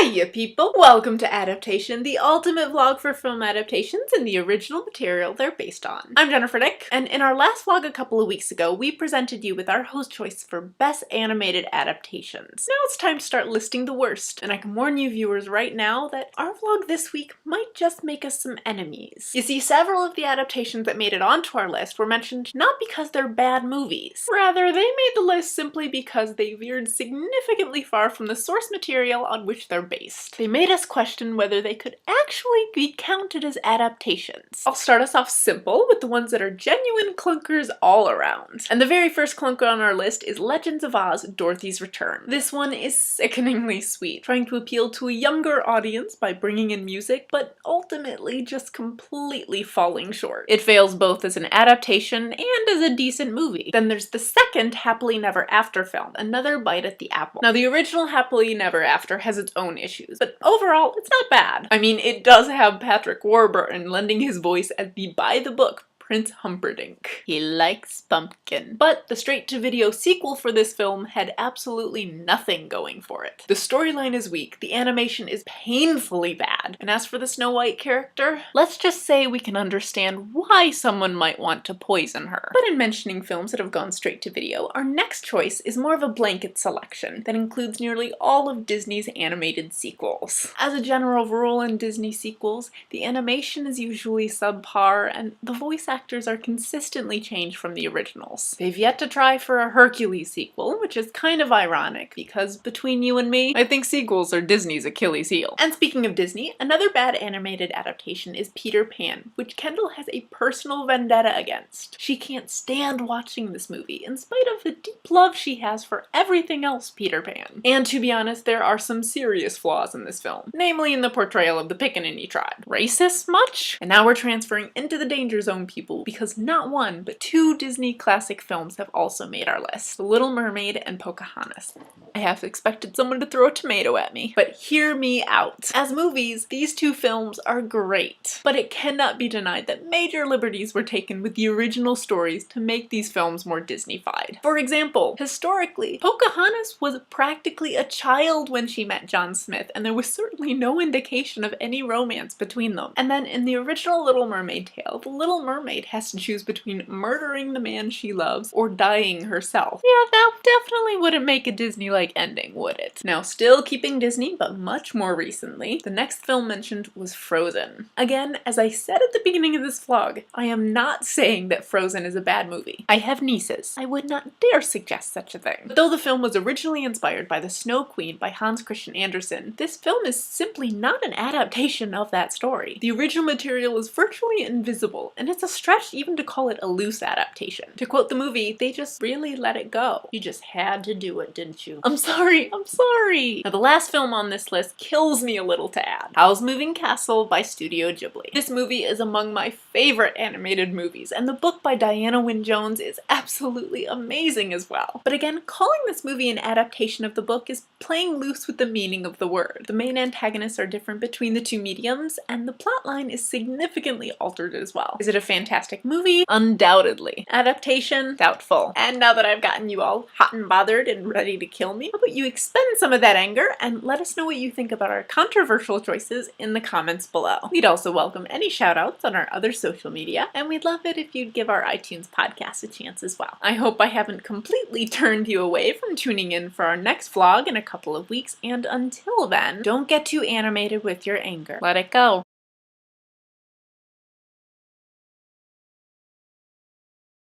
Hiya people! Welcome to Adaptation, the ultimate vlog for film adaptations and the original material they're based on. I'm Jennifer Dick, and in our last vlog a couple of weeks ago, we presented you with our host choice for Best Animated Adaptations. Now it's time to start listing the worst, and I can warn you viewers right now that our vlog this week might just make us some enemies. You see, several of the adaptations that made it onto our list were mentioned not because they're bad movies. Rather, they made the list simply because they veered significantly far from the source material on which they're based. They made us question whether they could actually be counted as adaptations. I'll start us off simple with the ones that are genuine clunkers all around. And the very first clunker on our list is Legends of Oz: Dorothy's Return. This one is sickeningly sweet, trying to appeal to a younger audience by bringing in music, but ultimately just completely falling short. It fails both as an adaptation and as a decent movie. Then there's the second Happily Never After film, another bite at the apple. Now the original Happily Never After has its own issues, but overall it's not bad. I mean, it does have Patrick Warburton lending his voice as the by-the-book Prince Humperdinck. He likes pumpkin. But the straight-to-video sequel for this film had absolutely nothing going for it. The storyline is weak, the animation is painfully bad, and as for the Snow White character, let's just say we can understand why someone might want to poison her. But in mentioning films that have gone straight to video, our next choice is more of a blanket selection that includes nearly all of Disney's animated sequels. As a general rule in Disney sequels, the animation is usually subpar, and the voice actors are consistently changed from the originals. They've yet to try for a Hercules sequel, which is kind of ironic because between you and me, I think sequels are Disney's Achilles heel. And speaking of Disney, another bad animated adaptation is Peter Pan, which Kendall has a personal vendetta against. She can't stand watching this movie in spite of the deep love she has for everything else Peter Pan. And to be honest, there are some serious flaws in this film, namely in the portrayal of the Pickaninny tribe. Racist much? And now we're transferring into the danger zone, people, because not one, but two Disney classic films have also made our list: The Little Mermaid and Pocahontas. I half expected someone to throw a tomato at me, but hear me out. As movies, these two films are great, but it cannot be denied that major liberties were taken with the original stories to make these films more Disney-fied. For example, historically, Pocahontas was practically a child when she met John Smith, and there was certainly no indication of any romance between them. And then in the original Little Mermaid tale, the Little Mermaid has to choose between murdering the man she loves or dying herself. Yeah, that definitely wouldn't make a Disney-like ending, would it? Now, still keeping Disney, but much more recently, the next film mentioned was Frozen. Again, as I said at the beginning of this vlog, I am not saying that Frozen is a bad movie. I have nieces. I would not dare suggest such a thing. But though the film was originally inspired by The Snow Queen by Hans Christian Andersen, this film is simply not an adaptation of that story. The original material is virtually invisible, and it's a stretch even to call it a loose adaptation. To quote the movie, they just really let it go. You just had to do it, didn't you? I'm sorry. Now the last film on this list kills me a little to add. Howl's Moving Castle by Studio Ghibli. This movie is among my favorite animated movies, and the book by Diana Wynne Jones is absolutely amazing as well. But again, calling this movie an adaptation of the book is playing loose with the meaning of the word. The main antagonists are different between the two mediums, and the plotline is significantly altered as well. Is it a fantastic movie? Undoubtedly. Adaptation? Doubtful. And now that I've gotten you all hot and bothered and ready to kill me, how about you expend some of that anger and let us know what you think about our controversial choices in the comments below. We'd also welcome any shoutouts on our other social media, and we'd love it if you'd give our iTunes podcast a chance as well. I hope I haven't completely turned you away from tuning in for our next vlog in a couple of weeks, and until then, don't get too animated with your anger. Let it go.